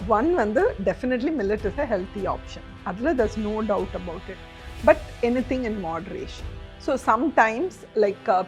One, definitely millet is a healthy option. There's no doubt about it. But anything in moderation. So sometimes,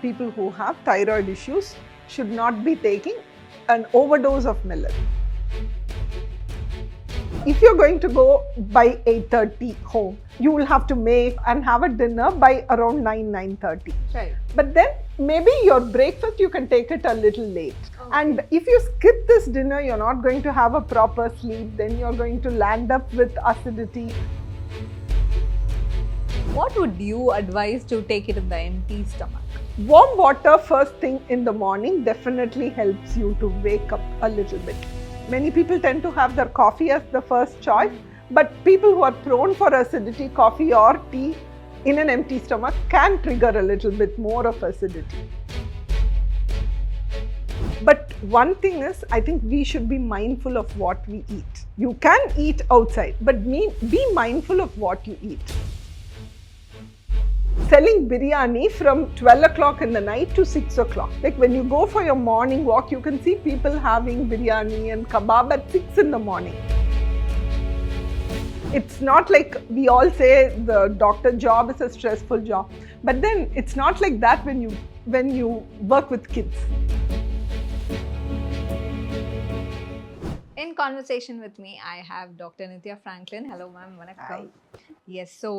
people who have thyroid issues should not be taking an overdose of millet. If you're going to go by 8:30 home, you will have to make and have a dinner by around 9:30. Right. But then maybe your breakfast, you can take it a little late. Okay. And if you skip this dinner, you're not going to have a proper sleep, then you're going to land up with acidity. What would you advise to take it in the empty stomach? Warm water first thing in the morning definitely helps you to wake up a little bit. Many people tend to have their coffee as the first choice, but people who are prone for acidity, coffee or tea in an empty stomach can trigger a little bit more of acidity. But one thing is, I think we should be mindful of what we eat. You can eat outside, but be mindful of what you eat. Selling biryani from 12 o'clock in the night to 6 o'clock. Like when you go for your morning walk, you can see people having biryani and kebab at 6 in the morning. It's not like we all say the doctor job is a stressful job, but then it's not like that when you work with kids. In conversation with me, I have Dr. Nithya Franklyn. Hello, ma'am. Vanakkam. Yes, so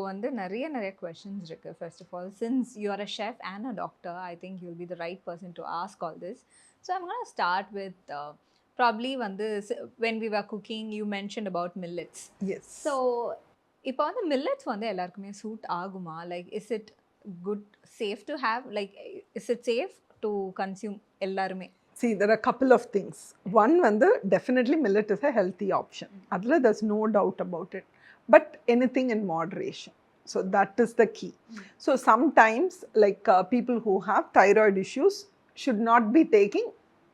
நிறைய questions இருக்கு. First of all, since you are a chef and a doctor, I think you'll be the right person to ask all this. So I'm going to start with probably when we were cooking, you mentioned about millets. Yes. So இப்போ millets எல்லாருக்குமே suit ஆகுமா? Like, is it good, safe to have? Like, is it safe to consume எல்லாருமே? See, there are a couple of things. One, definitely millet is a healthy option. There's no doubt about it. But anything in moderation. So that is the key. So sometimes, people who have thyroid issues should not be taking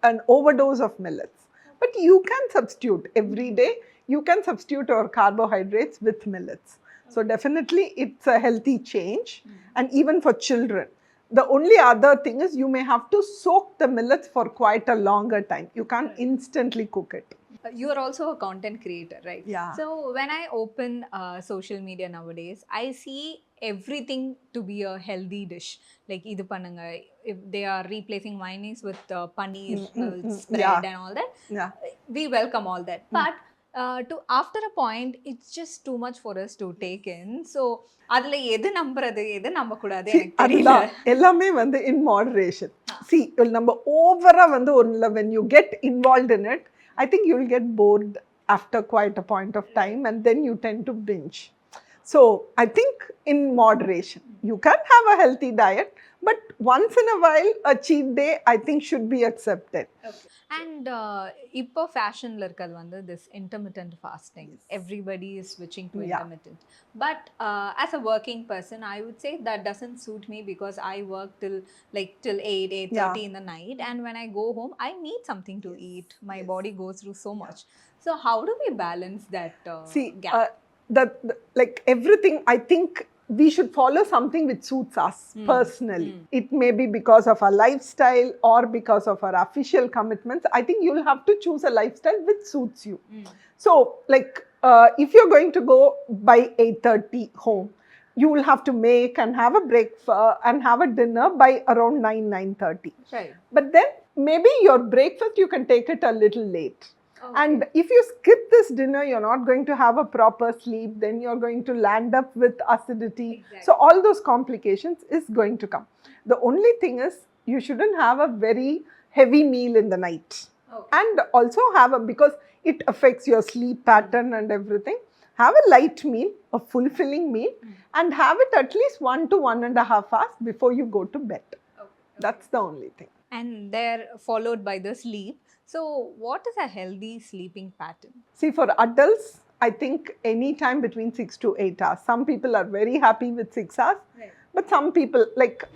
an overdose of millets. But you can substitute every day. You can substitute your carbohydrates with millets. So definitely it's a healthy change. And even for children. The only other thing is you may have to soak the millets for quite a longer time. You can't instantly cook it. You are also a content creator, right? Yeah. So when I open social media nowadays, I see everything to be a healthy dish. Like idu pannunga, if they are replacing mayonnaise with paneer spread and all that, we welcome all that. But after a point, it's just too much for us to take in. So adula edu nambradhu edu nambakudadu enakku theriyala. Ellame in moderation. See, number overa when you get involved in it, I think you'll get bored after quite a point of time, and then you tend to binge. So I think in moderation, you can have a healthy diet, but once in a while, a cheat day, I think should be accepted. Okay. And இப்போ ஃபேஷன்ல இருக்கிறது this intermittent fasting. Yes. Everybody is switching to intermittent. But as a working person, I would say that doesn't suit me because I work till 8:30 in the night, and when I go home, I need something to eat. My body goes through so much. So how do we balance that gap? Everything, I think we should follow something which suits us personally. It may be because of our lifestyle or because of our official commitments. I think you'll have to choose a lifestyle which suits you. So, if you're going to go by 8:30 home, you will have to make and have a breakfast and have a dinner by around 9:30. Right. But then maybe your breakfast, you can take it a little late. Okay. And if you skip this dinner, you're not going to have a proper sleep, then you're going to land up with acidity. Exactly. So all those complications is going to come. The only thing is, you shouldn't have a very heavy meal in the night. Okay. And also because it affects your sleep pattern and everything. Have a light meal, a fulfilling meal, and have it at least 1 to 1.5 hours before you go to bed. Okay. That's the only thing. And they're followed by the sleep. So what is a healthy sleeping pattern? See, for adults, I think any time between 6 to 8 hours. Some people are very happy with 6 hours, right. But some people,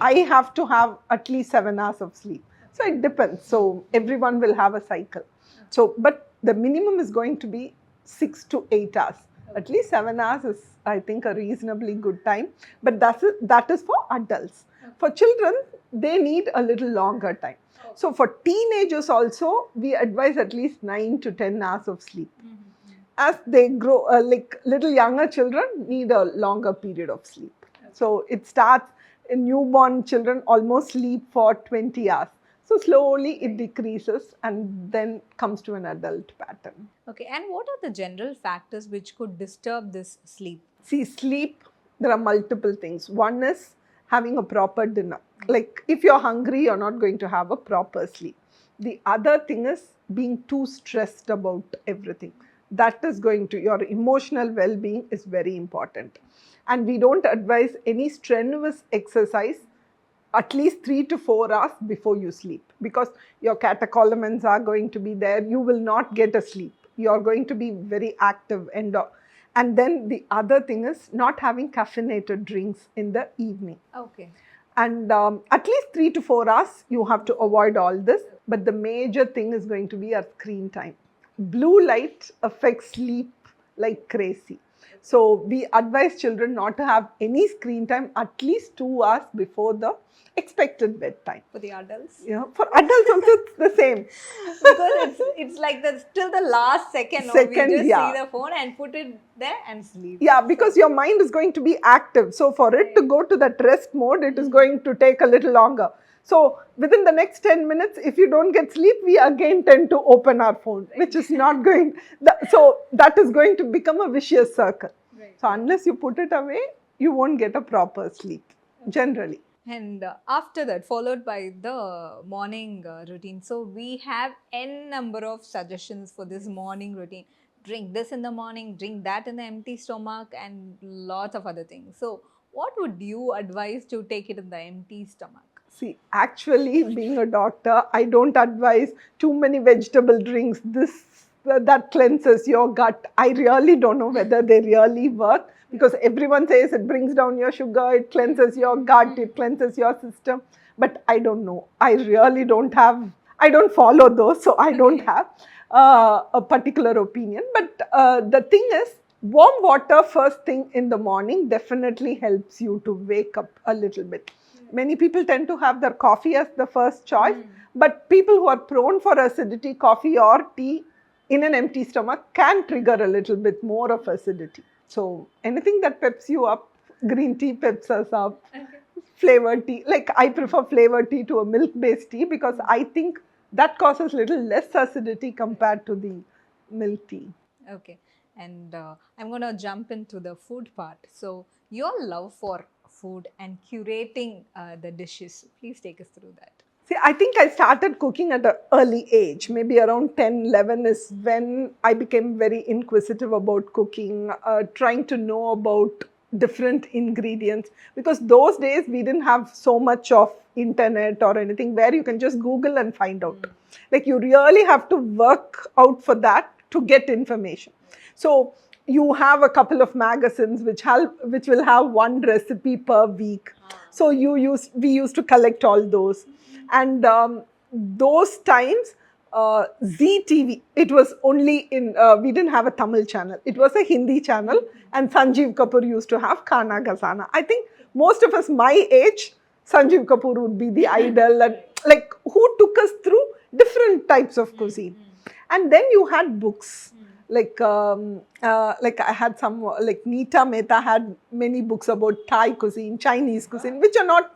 I have to have at least 7 hours of sleep. So it depends. So everyone will have a cycle. So, but the minimum is going to be 6 to 8 hours. Okay. At least 7 hours is, I think, a reasonably good time. But that is for adults. Okay. For children, they need a little longer time. So for teenagers also, we advise at least 9 to 10 hours of sleep. as they grow, like little younger children need a longer period of sleep. So it starts in newborn children almost sleep for 20 hours. So slowly it decreases and then comes to an adult pattern. Okay, and what are the general factors which could disturb this sleep? See, sleep, there are multiple things. One is having a proper dinner. Like if you're hungry, you're not going to have a proper sleep. The other thing is being too stressed about everything. That is going to, your emotional well-being is very important. And we don't advise any strenuous exercise at least 3 to 4 hours before you sleep, because your catecholamines are going to be there. You will not get a sleep. You're going to be very active. And then the other thing is not having caffeinated drinks in the evening. Okay. And at least 3 to 4 hours, you have to avoid all this. But the major thing is going to be our screen time. Blue light affects sleep like crazy. So we advise children not to have any screen time at least 2 hours before the expected bedtime. For the adults? Yeah, for adults also it's the same. Because it's like till the last second, we just see the phone and put it there and sleep. Yeah, because your mind is going to be active. So for it to go to that rest mode, it is going to take a little longer. So within the next 10 minutes, if you don't get sleep, we again tend to open our phone, which is not going, so that is going to become a vicious circle. So unless you put it away, you won't get a proper sleep, generally. And after that, followed by the morning routine. So we have n number of suggestions for this morning routine. Drink this in the morning, drink that in the empty stomach, and lots of other things. So what would you advise to take it in the empty stomach? See, actually, being a doctor, I don't advise too many vegetable drinks. That cleanses your gut. I really don't know whether they really work, because everyone says it brings down your sugar, it cleanses your gut, it cleanses your system. But I don't know. I really don't follow those, so I don't have a particular opinion. But the thing is, warm water first thing in the morning definitely helps you to wake up a little bit. Many people tend to have their coffee as the first choice, but people who are prone for acidity, coffee or tea in an empty stomach can trigger a little bit more of acidity. So anything that peps you up, green tea peps us up, flavored tea, like I prefer flavored tea to a milk-based tea, because I think that causes little less acidity compared to the milk tea. Okay, and I'm going to jump into the food part. So your love for food and curating the dishes, please take us through that. See, I think I started cooking at an early age, maybe around 10, 11 is when I became very inquisitive about cooking, trying to know about different ingredients, because those days we didn't have so much of internet or anything where you can just Google and find out. Like you really have to work out for that to get information. So you have a couple of magazines which will have one recipe per week. So we used to collect all those. And those times, Zee TV, it was only in, we didn't have a Tamil channel. It was a Hindi channel, and Sanjeev Kapoor used to have Khana Khazana. I think most of us, my age, Sanjeev Kapoor would be the idol, and like who took us through different types of cuisine. And then you had books. Like I had some, like Nita Mehta had many books about Thai cuisine, Chinese cuisine, which are not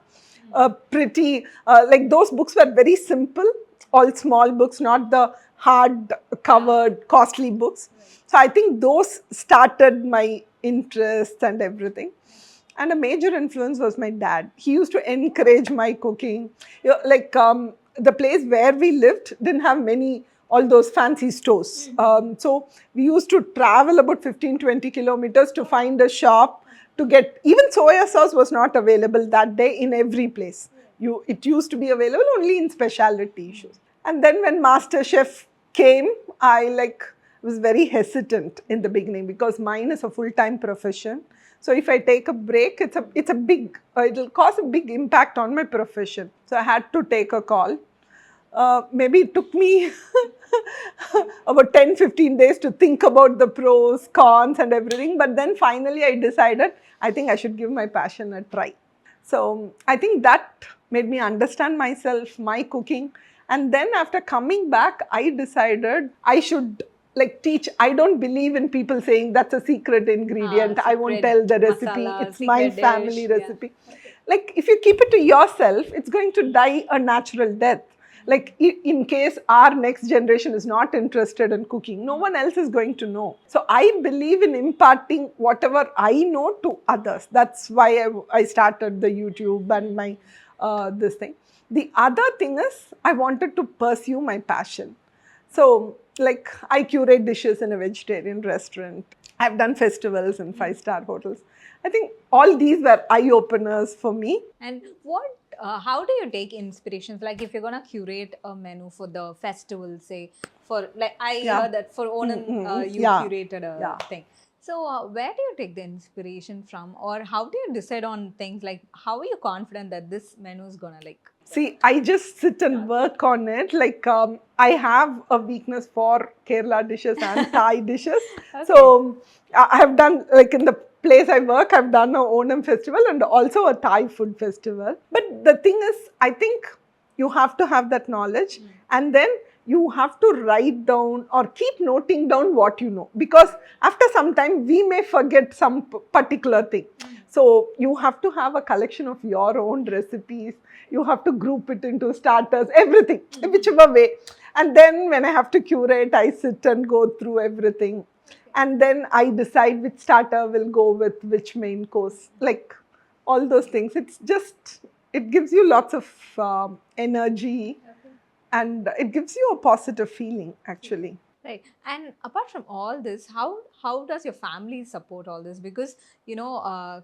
pretty, like those books were very simple, all small books, not the hard covered costly books. So I think those started my interest and everything. And a major influence was my dad. He used to encourage my cooking. Like the place where we lived didn't have all those fancy stores. So we used to travel about 15-20 kilometers to find a shop to get, even soya sauce was not available that day in every place. It used to be available only in specialty shows. And then when MasterChef came, I was very hesitant in the beginning, because mine is a full-time profession. So if I take a break, it'll cause a big impact on my profession. So I had to take a call. Maybe it took me about 10-15 days to think about the pros, cons and everything. But then finally I decided, I think I should give my passion a try. So I think that made me understand myself, my cooking. And then after coming back, I decided I should like teach. I don't believe in people saying that's a secret ingredient. I won't Secret tell the recipe. masala, It's my secret family dish. Yeah. recipe. Like if you keep it to yourself, it's going to die a natural death. Like in case our next generation is not interested in cooking, no one else is going to know. So I believe in imparting whatever I know to others. That's why I started the YouTube and my this thing. The other thing is I wanted to pursue my passion. So like I curate dishes in a vegetarian restaurant. I've done festivals in 5-star hotels. I think all these were eye openers for me. And how do you take inspirations? Like if you're gonna curate a menu for the festival, say for like I Yeah. heard that for Onam you Yeah. curated a Yeah. thing. So where do you take the inspiration from, or how do you decide on things? Like how are you confident that this menu is gonna like? See, I just sit and work on it. Like I have a weakness for Kerala dishes and Thai dishes. Okay. So I have done, like in the place I work, I've done a Onam festival and also a Thai food festival. But the thing is, I think you have to have that knowledge, and then you have to write down or keep noting down what you know, because after some time we may forget some particular thing. So you have to have a collection of your own recipes. You have to group it into starters, everything, whichever way. And then when I have to curate, I sit and go through everything. And then I decide which starter will go with which main course, like all those things. It's just, it gives you lots of energy, and it gives you a positive feeling actually. Right. And apart from all this, how does your family support all this? Because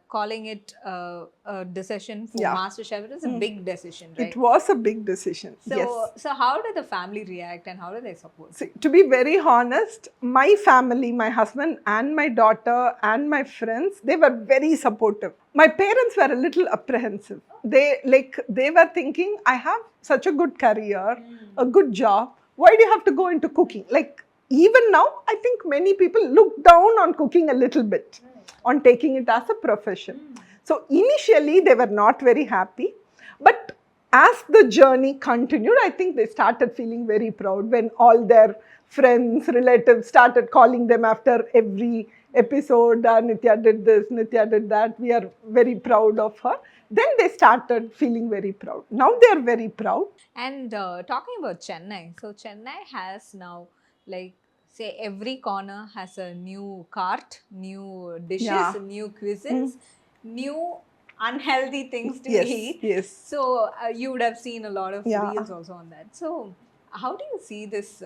calling it a decision for Yeah. MasterChef, it is a big decision, right? It was a big decision. Yes. So how did the family react and how do they support? See, to be very honest, my family, my husband and my daughter and my friends, they were very supportive. My parents were a little apprehensive. They were thinking, I have such a good career, a good job. Why do you have to go into cooking? Like even now, I think many people look down on cooking a little bit, on taking it as a profession. So initially, they were not very happy. But as the journey continued, I think they started feeling very proud when all their friends, relatives started calling them after every episode. Nithya did this, Nithya did that. We are very proud of her. Then they started feeling very proud. Now they are very proud. And talking about Chennai, so Chennai has now, like, say every corner has a new cart, new dishes, Yeah. new cuisines, new unhealthy things to Yes, eat. yes. So you would have seen a lot of Yeah. reels also on that. So how do you see this?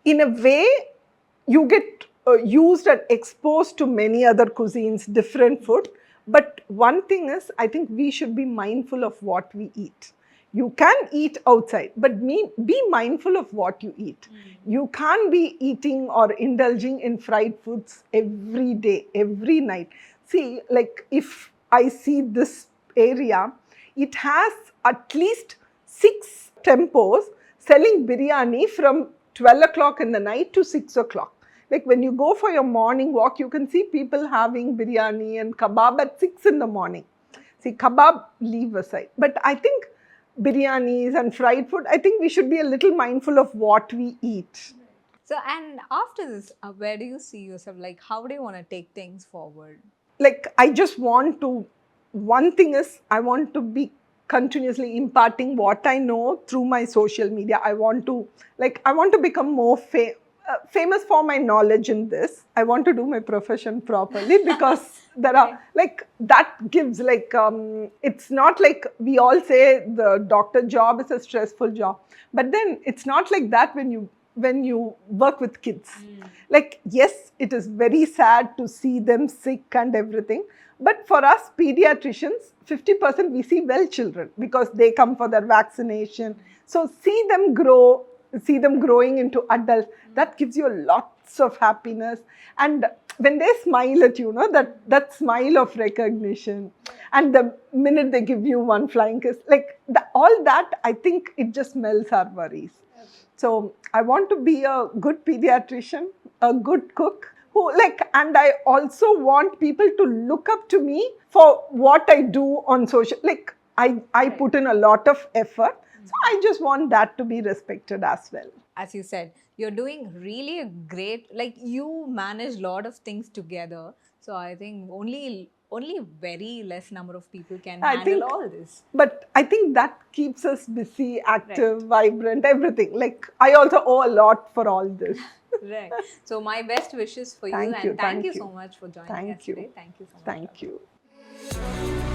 In a way, you get used and exposed to many other cuisines, different food. But one thing is, I think we should be mindful of what we eat. You can eat outside, but be mindful of what you eat. You can't be eating or indulging in fried foods every day, every night. See, like if I see this area, it has at least 6 tempos selling biryani from 12 o'clock in the night to 6 o'clock. Like when you go for your morning walk, you can see people having biryani and kebab at 6 in the morning. See, kebab, leave aside. But I think biryanis and fried food, I think we should be a little mindful of what we eat. So, and after this, where do you see yourself? Like, how do you want to take things forward? Like, I just want to, one thing is, I want to be continuously imparting what I know through my social media. I want to become more famous for my knowledge in this. I want to do my profession properly because there are like that gives like it's not like we all say the doctor job is a stressful job, but then it's not like that when you work with kids. Like yes, it is very sad to see them sick and everything, but for us pediatricians, 50% we see well children because they come for their vaccination. So see them growing into adults, that gives you lots of happiness. And when they smile at you, that smile of recognition, and the minute they give you one flying kiss, like all that, I think it just melts our worries. So I want to be a good pediatrician, a good cook, and I also want people to look up to me for what I do on social. Like I put in a lot of effort. So I just want that to be respected as well. As you said, you're doing really a great, like you manage a lot of things together. So I think only very less number of people can I handle think, all this. but I think that keeps us busy, active, vibrant, everything. Like, I also owe a lot for all this. Right. So my best wishes for you, Thank you, and thank thank you so you. much for joining us Thank you. today. Thank you so much. Thank Raghu. you.